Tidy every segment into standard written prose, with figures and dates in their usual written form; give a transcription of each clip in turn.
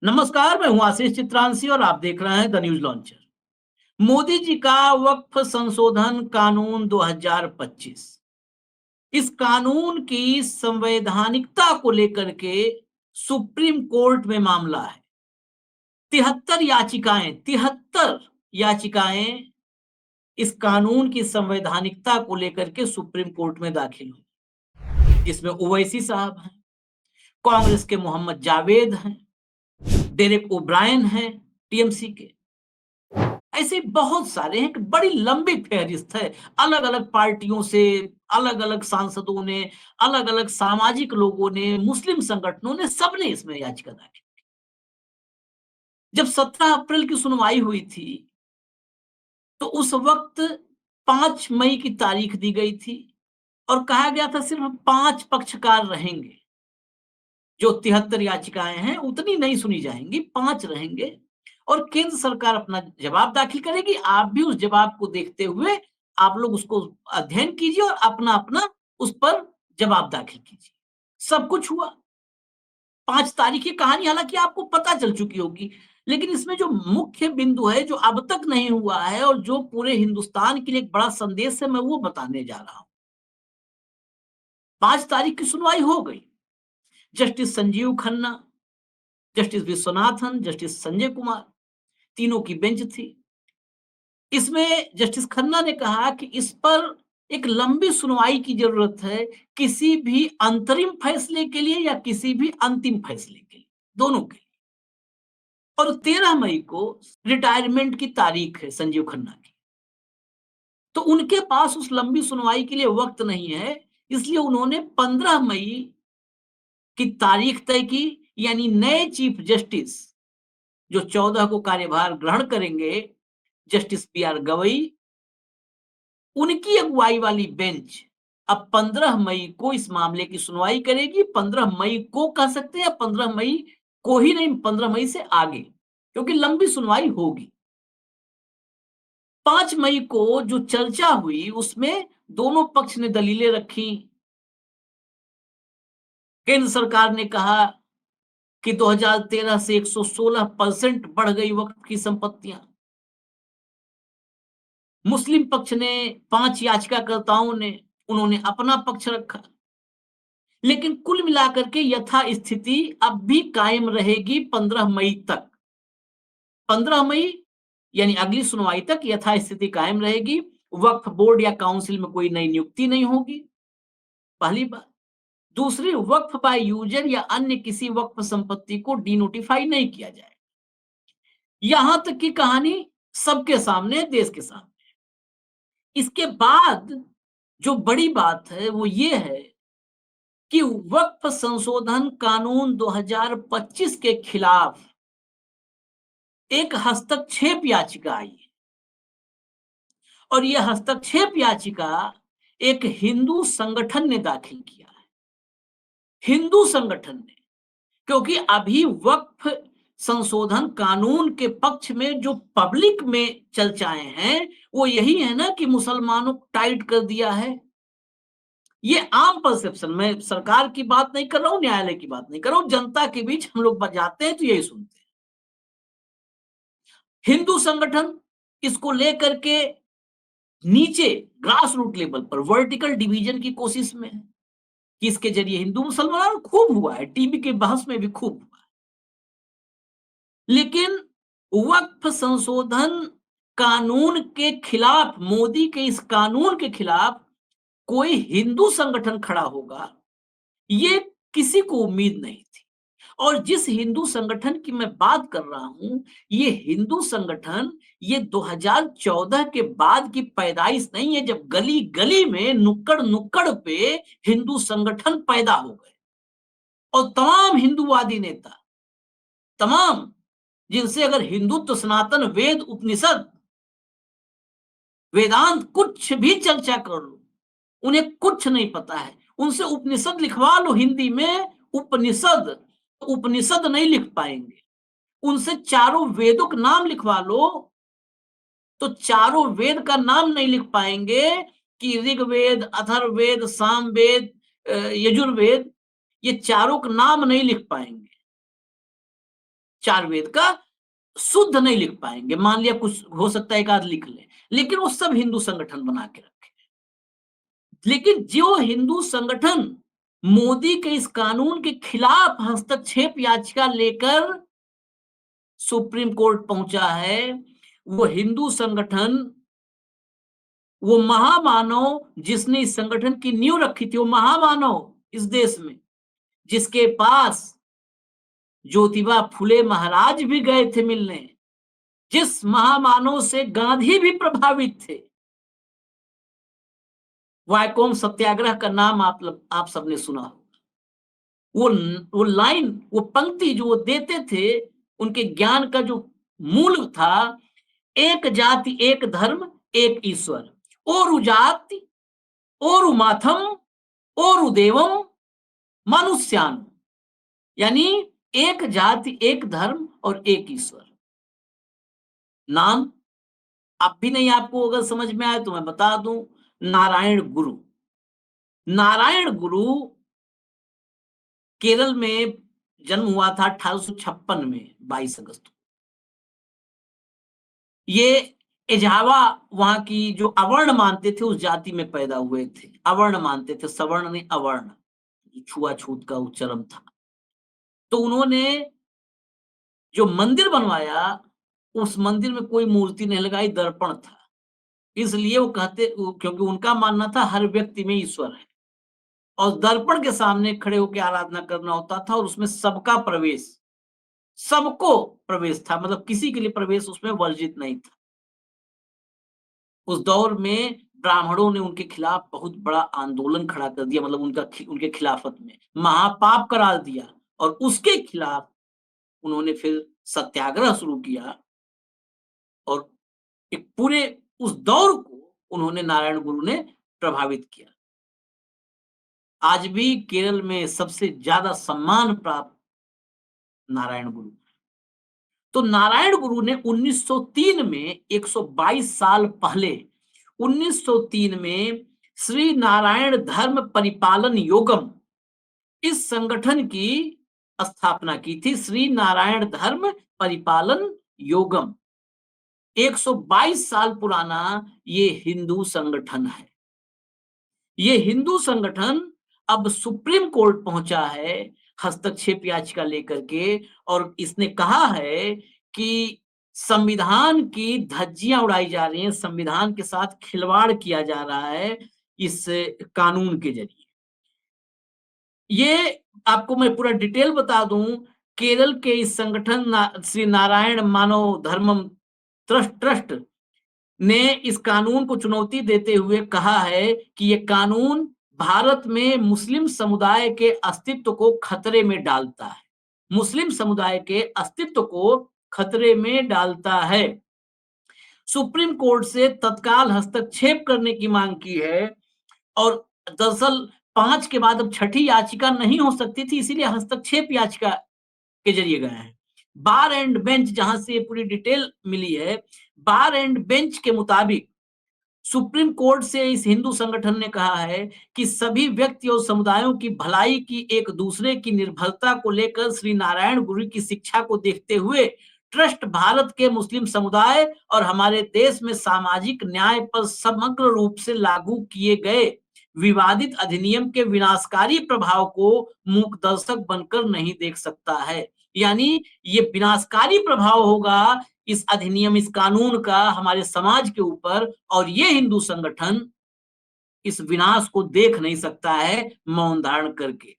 नमस्कार, मैं हूं आशीष चित्रांशी और आप देख रहे हैं the news launcher. Modi ji का वक्फ संशोधन कानून 2025। इस कानून की संवैधानिकता को लेकर के सुप्रीम कोर्ट में मामला है। 73 याचिकाएं इस कानून की संवैधानिकता को लेकर के सुप्रीम कोर्ट में दाखिल हुई, जिसमें ओवैसी साहब हैं, कांग्रेस के मोहम्मद जावेद हैं, डेरेक ओब्रायन हैं टीएमसी के। ऐसे बहुत सारे हैं कि बड़ी लंबी फेहरिस्त है। अलग-अलग पार्टियों से, अलग-अलग सांसदों ने, अलग-अलग सामाजिक लोगों ने, मुस्लिम संगठनों ने, सबने इसमें याचिका दाखिल। जब 17 अप्रैल की सुनवाई हुई थी, तो उस वक्त 5 मई की तारीख दी गई थी और कहा गया था सिर्फ 5 पक्षकार रहेंगे। जो 73 याचिकाएं हैं उतनी नहीं सुनी जाएंगी, 5 रहेंगे और केंद्र सरकार अपना जवाब दाखिल करेगी। आप भी उस जवाब को देखते हुए आप लोग उसको अध्ययन कीजिए और अपना अपना उस पर जवाब दाखिल कीजिए। सब कुछ हुआ। 5 तारीख की कहानी हालांकि आपको पता चल चुकी होगी, लेकिन इसमें जो मुख्य बिंदु है, जो अब तक नहीं हुआ है और जो पूरे हिंदुस्तान के लिए एक बड़ा संदेश है, मैं वो बताने जा रहा हूं। 5 तारीख की सुनवाई हो गई। Justice Sanjiv Khanna, justice Viswanathan, justice Sanjay Kumar, तीनों की बेंच थी। इसमें जस्टिस खन्ना ने कहा कि इस पर एक लंबी सुनवाई की जरूरत है, किसी भी अंतरिम फैसले के लिए या किसी भी अंतिम फैसले के लिए, दोनों के लिए। और 13 मई को रिटायरमेंट की तारीख है संजीव खन्ना की, तो उनके पास उस लंबी सुनवाई के लिए वक्त नहीं है, इसलिए उन्होंने 15 मई की तारीख तय की। यानी नए चीफ जस्टिस जो 14 को कार्यभार ग्रहण करेंगे, जस्टिस बी आर गवई, उनकी अगुवाई वाली बेंच अब 15 मई को इस मामले की सुनवाई करेगी। 15 मई को कह सकते हैं, 15 मई को ही नहीं, 15 मई से आगे, क्योंकि लंबी सुनवाई होगी। 5 मई को जो चर्चा हुई उसमें दोनों पक्ष ने दलीलें रखी। केंद्र सरकार ने कहा कि 2013 से 116% बढ़ गई वक्फ की संपत्तियां। मुस्लिम पक्ष ने, 5 याचिकाकर्ताओं ने, उन्होंने अपना पक्ष रखा। लेकिन कुल मिलाकर के यथास्थिति अब भी कायम रहेगी 15 मई तक। 15 मई यानी अगली सुनवाई तक यथास्थिति कायम रहेगी। वक्फ बोर्ड या काउंसिल में कोई नई नियुक्ति नहीं होगी, पहली बात। दूसरी, वक्फ बाय यूजर या अन्य किसी वक्फ संपत्ति को डिनोटिफाई नहीं किया जाए। यहां तक की कहानी सबके सामने, देश के सामने। इसके बाद जो बड़ी बात है वो ये है कि वक्फ संशोधन कानून 2025 के खिलाफ एक हस्तक्षेप याचिका आई है और यह हस्तक्षेप याचिका एक हिंदू संगठन ने दाखिल किया है। हिंदू संगठन ने, क्योंकि अभी वक्फ संशोधन कानून के पक्ष में जो पब्लिक में चर्चाएं हैं वो यही है ना कि मुसलमानों को टाइट कर दिया है। ये आम परसेप्शन, मैं सरकार की बात नहीं कर रहा हूं, न्यायालय की बात नहीं कर रहा हूं, जनता के बीच हम लोग जाते हैं तो यही सुनते हैं। हिंदू संगठन इसको लेकर के नीचे ग्रास रूट लेवल पर वर्टिकल डिवीजन की कोशिश में है कि इसके जरिए हिंदू मुसलमान खूब हुआ है, टीवी के बहस में भी खूब हुआ है। लेकिन वक्फ संशोधन कानून के खिलाफ, मोदी के इस कानून के खिलाफ कोई हिंदू संगठन खड़ा होगा, ये किसी को उम्मीद नहीं थी। और जिस हिंदू संगठन की मैं बात कर रहा हूं, ये हिंदू संगठन ये 2014 के बाद की पैदाइश नहीं है, जब गली गली में, नुक्कड़ नुक्कड़ पे हिंदू संगठन पैदा हो गए और तमाम हिंदूवादी नेता, तमाम जिनसे अगर हिंदुत्व, सनातन, वेद, उपनिषद, वेदांत कुछ भी चर्चा कर लो, उन्हें कुछ नहीं पता है। उनसे उपनिषद लिखवा लो हिंदी में, उपनिषद उपनिषद नहीं लिख पाएंगे। उनसे चारों वेदों का नाम लिखवा लो तो चारों वेद का नाम नहीं लिख पाएंगे कि ऋग्वेद, अथर्ववेद, सामवेद, यजुर्वेद, ये चारों का नाम नहीं लिख पाएंगे। चार वेद का शुद्ध नहीं लिख पाएंगे, मान लिया कुछ हो सकता है एक आध लिख ले, लेकिन वो सब हिंदू संगठन बना के रखे। लेकिन जो हिंदू संगठन मोदी के इस कानून के खिलाफ हस्तक्षेप याचिका लेकर सुप्रीम कोर्ट पहुंचा है, वो हिंदू संगठन, वो महामानव जिसने इस संगठन की नींव रखी थी, वो महामानव इस देश में जिसके पास ज्योतिबा फुले महाराज भी गए थे मिलने, जिस महामानव से गांधी भी प्रभावित थे, वायकोम सत्याग्रह का नाम आप सबने सुना हो। वो लाइन, वो पंक्ति जो वो देते थे, उनके ज्ञान का जो मूल था, एक जाति एक धर्म एक ईश्वर, ओरु जाति ओरु माथम ओरु देवम मनुष्यान, यानी एक जाति एक धर्म और एक ईश्वर। नाम अब भी नहीं आपको अगर समझ में आए तो मैं बता दूं, नारायण गुरु। नारायण गुरु केरल में जन्म हुआ था 1856 में 22 अगस्त को। ये एजावा वहां की जो अवर्ण मानते थे उस जाति में पैदा हुए थे, अवर्ण मानते थे, सवर्ण नहीं अवर्ण, छुआछूत का उच्चारण था। तो उन्होंने जो मंदिर बनवाया, उस मंदिर में कोई मूर्ति नहीं लगाई, दर्पण था। इसलिए वो कहते, क्योंकि उनका मानना था हर व्यक्ति में ईश्वर है और दर्पण के सामने खड़े होकर आराधना करना होता था, और उसमें सबका प्रवेश, सबको प्रवेश था, मतलब किसी के लिए प्रवेश उसमें वर्जित नहीं था। उस दौर में ब्राह्मणों ने उनके खिलाफ बहुत बड़ा आंदोलन खड़ा कर दिया, मतलब उनके खिलाफत में महापाप करार दिया, और उसके खिलाफ उन्होंने फिर सत्याग्रह शुरू किया, और एक पूरे उस दौर को उन्होंने, नारायण गुरु ने प्रभावित किया। आज भी केरल में सबसे ज्यादा सम्मान प्राप्त नारायण गुरु। तो नारायण गुरु ने 1903 में, 122 साल पहले 1903 में श्री नारायण धर्म परिपालन योगम, इस संगठन की स्थापना की थी। श्री नारायण धर्म परिपालन योगम 122 साल पुराना ये हिंदू संगठन है। ये हिंदू संगठन अब सुप्रीम कोर्ट पहुंचा है हस्तक्षेप याचिका लेकर के, और इसने कहा है कि संविधान की धज्जियां उड़ाई जा रही हैं, संविधान के साथ खिलवाड़ किया जा रहा है इस कानून के जरिए। ये आपको मैं पूरा डिटेल बता दूं, केरल के इस संगठन श्री नारायण मानव धर्मम ट्रस्ट ने इस कानून को चुनौती देते हुए कहा है कि ये कानून भारत में मुस्लिम समुदाय के अस्तित्व को खतरे में डालता है, मुस्लिम समुदाय के अस्तित्व को खतरे में डालता है। सुप्रीम कोर्ट से तत्काल हस्तक्षेप करने की मांग की है, और दरअसल 5 के बाद अब छठी याचिका नहीं हो सकती थी, इसीलिए हस्तक्षेप याचिका के जरिए गए हैं। बार एंड बेंच, जहां से ये पूरी डिटेल मिली है, बार एंड बेंच के मुताबिक सुप्रीम कोर्ट से इस हिंदू संगठन ने कहा है कि सभी व्यक्ति और समुदायों की भलाई की एक दूसरे की निर्भरता को लेकर श्री नारायण गुरु की शिक्षा को देखते हुए ट्रस्ट भारत के मुस्लिम समुदाय और हमारे देश में सामाजिक न्याय पर समग्र रूप से लागू किए गए विवादित अधिनियम के विनाशकारी प्रभाव को मूक दर्शक बनकर नहीं देख सकता है। यानी ये विनाशकारी प्रभाव होगा इस अधिनियम, इस कानून का हमारे समाज के ऊपर, और ये हिंदू संगठन इस विनाश को देख नहीं सकता है मौन धारण करके।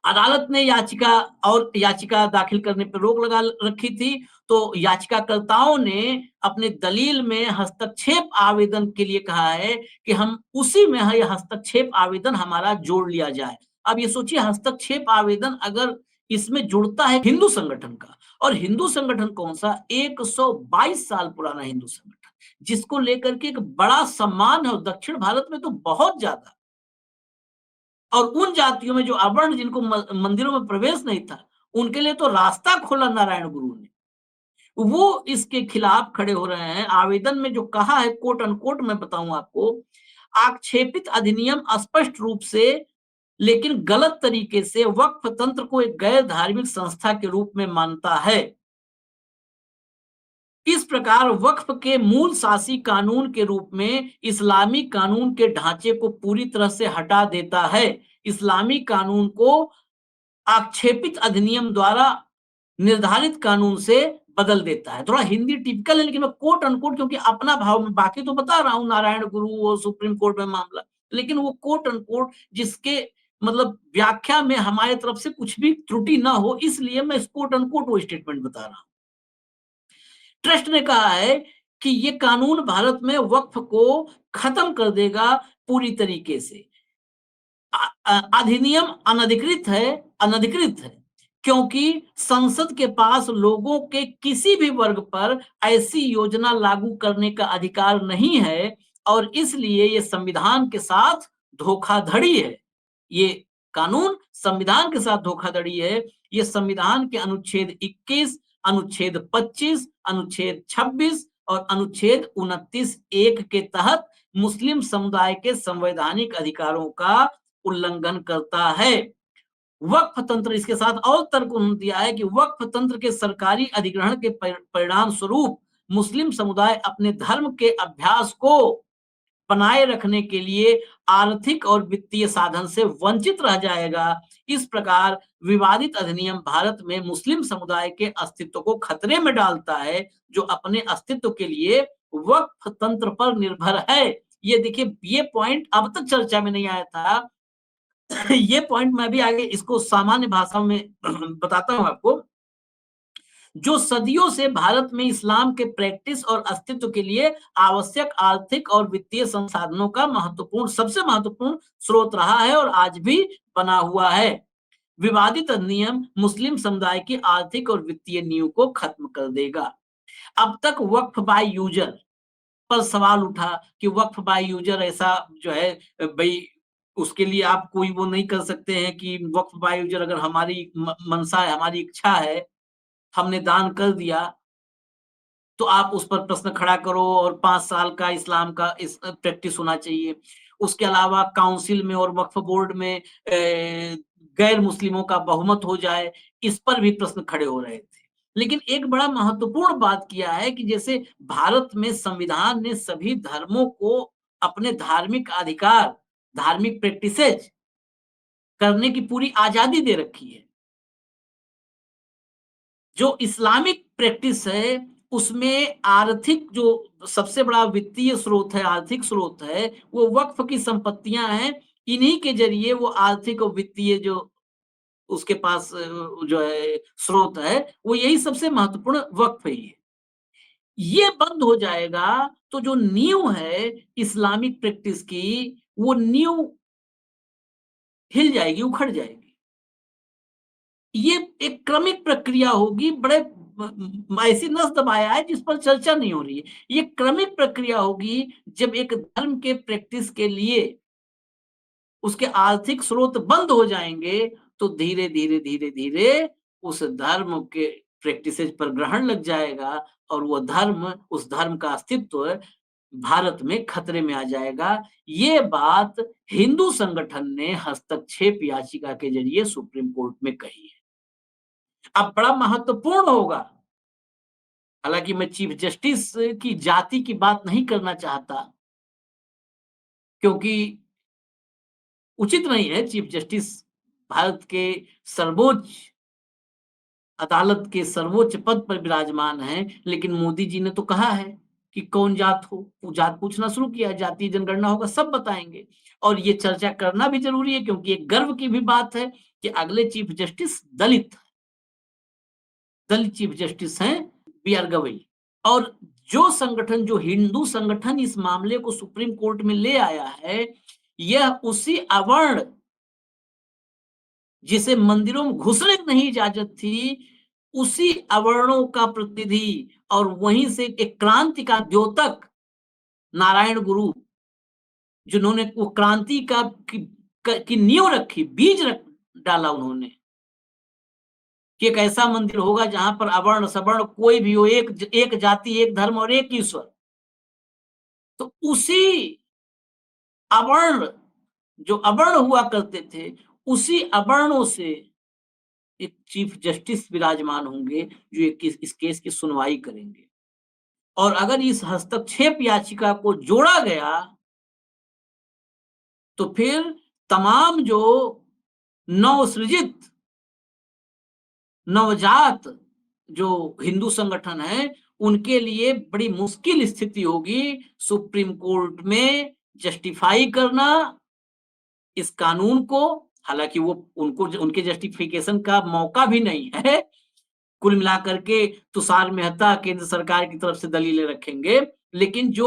अदालत ने याचिका दाखिल करने पर रोक लगा रखी थी, तो याचिकाकर्ताओं ने अपने दलील में हस्तक्षेप आवेदन के लिए कहा है कि हम उसी में है, हस्तक्षेप आवेदन हमारा जोड़ लिया जाए। अब ये सोचिए, हस्तक्षेप आवेदन अगर इसमें जुड़ता है हिंदू संगठन का, और हिंदू संगठन कौन सा, 122 साल पुराना हिंदू संगठन, जिसको लेकर के एक बड़ा सम्मान है, और दक्षिण भारत में तो बहुत ज्यादा। और उन जातियों में जो अवर्ण, जिनको मंदिरों में प्रवेश नहीं था, उनके लिए तो रास्ता खोला नारायण गुरु ने, वो इसके खिलाफ खड़े हो रहे हैं। आवेदन में जो कहा है, कोट अनकोट मैं बताऊं आपको, आक्षेपित अधिनियम स्पष्ट रूप से लेकिन गलत तरीके से वक्फ तंत्र को एक गैर धार्मिक संस्था के रूप में मानता है। इस प्रकार वक्फ के मूल शासी कानून के रूप में इस्लामी कानून के ढांचे को पूरी तरह से हटा देता है। इस्लामी कानून को आक्षेपित अधिनियम द्वारा निर्धारित कानून से बदल देता है। थोड़ा हिंदी टिपिकल है, लेकिन मैं कोट अनकोट, क्योंकि अपना भाव में बाकी तो बता रहा हूँ, नारायण गुरु और सुप्रीम कोर्ट में मामला, लेकिन वो कोट अनकोट जिसके मतलब व्याख्या में हमारे तरफ से कुछ भी त्रुटि ना हो, इसलिए मैं इस कोट अनकोट वो स्टेटमेंट बता रहा हूँ। ट्रस्ट ने कहा है कि ये कानून भारत में वक्फ को खत्म कर देगा पूरी तरीके से। अधिनियम अनधिकृत है, क्योंकि संसद के पास लोगों के किसी भी वर्ग पर ऐसी योजना लागू करने का अधिकार नहीं है, और इसलिए ये संविधान के साथ धोखाधड़ी है। ये कानून संविधान के साथ धोखाधड़ी है। ये संविधान के अनुच्छेद 21, अनुच्छेद 25, अनुच्छेद 26 और अनुच्छेद 29(1) के तहत मुस्लिम समुदाय के संवैधानिक अधिकारों का उल्लंघन करता है। वक्फ तंत्र, इसके साथ और तर्क उन्होंने दिया है कि वक्फ तंत्र के सरकारी अधिग्रहण के परिणाम स्वरूप मुस्लिम समुदाय अपने धर्म के अभ्यास को बनाए रखने के लिए आर्थिक और वित्तीय साधन से वंचित रह जाएगा। इस प्रकार विवादित अधिनियम भारत में मुस्लिम समुदाय के अस्तित्व को खतरे में डालता है, जो अपने अस्तित्व के लिए वक्फ तंत्र पर निर्भर है। ये देखिए, ये पॉइंट अब तक चर्चा में नहीं आया था। ये पॉइंट मैं भी आगे इसको सामान्य भाषा में बताता हूं आपको। जो सदियों से भारत में इस्लाम के प्रैक्टिस और अस्तित्व के लिए आवश्यक आर्थिक और वित्तीय संसाधनों का सबसे महत्वपूर्ण स्रोत रहा है और आज भी बना हुआ है। विवादित अधिनियम मुस्लिम समुदाय की आर्थिक और वित्तीय नींव को खत्म कर देगा। अब तक वक्फ बाय यूजर पर सवाल उठा कि वक्फ बाय यूजर ऐसा जो है, भाई उसके लिए आप कोई वो नहीं कर सकते हैं कि वक्फ बाय यूजर, अगर हमारी मनसा है, हमारी इच्छा है, हमने दान कर दिया, तो आप उस पर प्रश्न खड़ा करो और 5 साल का इस्लाम का इस प्रैक्टिस होना चाहिए। उसके अलावा काउंसिल में और वक्फ बोर्ड में गैर मुस्लिमों का बहुमत हो जाए, इस पर भी प्रश्न खड़े हो रहे थे। लेकिन एक बड़ा महत्वपूर्ण बात किया है कि जैसे भारत में संविधान ने सभी धर्मों को अपने धार्मिक अधिकार, धार्मिक प्रैक्टिसेज़ करने की पूरी आज़ादी दे रखी है। जो इस्लामिक प्रैक्टिस है, उसमें आर्थिक जो सबसे बड़ा वित्तीय स्रोत है, आर्थिक स्रोत है, वो वक्फ की संपत्तियां हैं। इन्हीं के जरिए वो आर्थिक और वित्तीय जो उसके पास जो है स्रोत है, वो यही सबसे महत्वपूर्ण वक्फ ही है। ये बंद हो जाएगा तो जो नींव है इस्लामिक प्रैक्टिस की, वो नींव हिल जाएगी, उखड़ जाएगी। ये एक क्रमिक प्रक्रिया होगी। बड़े ऐसी नस दबाया है जिस पर चर्चा नहीं हो रही है। ये क्रमिक प्रक्रिया होगी। जब एक धर्म के प्रैक्टिस के लिए उसके आर्थिक स्रोत बंद हो जाएंगे, तो धीरे धीरे धीरे धीरे उस धर्म के प्रैक्टिसेज पर ग्रहण लग जाएगा, और वो धर्म, उस धर्म का अस्तित्व भारत में खतरे में आ जाएगा। ये बात हिंदू संगठन ने हस्तक्षेप याचिका के जरिए सुप्रीम कोर्ट में कही है। अब बड़ा महत्वपूर्ण होगा, हालांकि मैं चीफ जस्टिस की जाति की बात नहीं करना चाहता, क्योंकि उचित नहीं है। चीफ जस्टिस भारत के सर्वोच्च अदालत के सर्वोच्च पद पर विराजमान हैं, लेकिन मोदी जी ने तो कहा है कि कौन जात हो, जात पूछना शुरू किया, जातीय जनगणना होगा, सब बताएंगे। और ये चर्चा करना भी जरूरी है, क्योंकि एक गर्व की भी बात है कि अगले चीफ जस्टिस दलित चीफ जस्टिस हैं, बी आर गवई। और जो संगठन, जो हिंदू संगठन इस मामले को सुप्रीम कोर्ट में ले आया है, यह उसी अवर्ण जिसे मंदिरों में घुसने की नहीं इजाजत थी, उसी अवर्णों का प्रतिनिधि, और वहीं से एक क्रांति का द्योतक नारायण गुरु, जिन्होंने वो क्रांति की नींव रखी, डाला उन्होंने कि एक ऐसा मंदिर होगा जहां पर अवर्ण सवर्ण कोई भी हो, एक जाति, एक धर्म और एक ईश्वर। तो उसी अवर्ण जो अवर्ण हुआ करते थे, उसी अवर्णों से एक चीफ जस्टिस विराजमान होंगे, जो एक इस केस की सुनवाई करेंगे। और अगर इस हस्तक्षेप याचिका को जोड़ा गया, तो फिर तमाम जो नवसृजित, नवजात जो हिंदू संगठन है, उनके लिए बड़ी मुश्किल स्थिति होगी सुप्रीम कोर्ट में जस्टिफाई करना इस कानून को। हालांकि वो उनको उनके जस्टिफिकेशन का मौका भी नहीं है। कुल मिलाकर के तुषार मेहता केंद्र सरकार की तरफ से दलीलें रखेंगे, लेकिन जो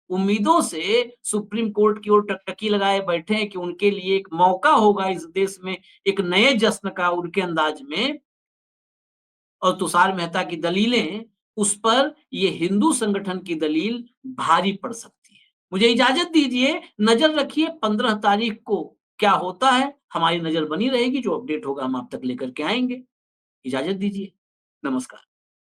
उम्मीदों से सुप्रीम कोर्ट की ओर टकटकी लगाए बैठे हैं कि उनके लिए एक मौका होगा इस देश में एक नए जश्न का उनके अंदाज में, और तुषार मेहता की दलीलें, उस पर ये हिंदू संगठन की दलील भारी पड़ सकती है। मुझे इजाजत दीजिए, नजर रखिए 15 तारीख को क्या होता है। हमारी नजर बनी रहेगी, जो अपडेट होगा हम आप तक लेकर के आएंगे। इजाजत दीजिए। नमस्कार।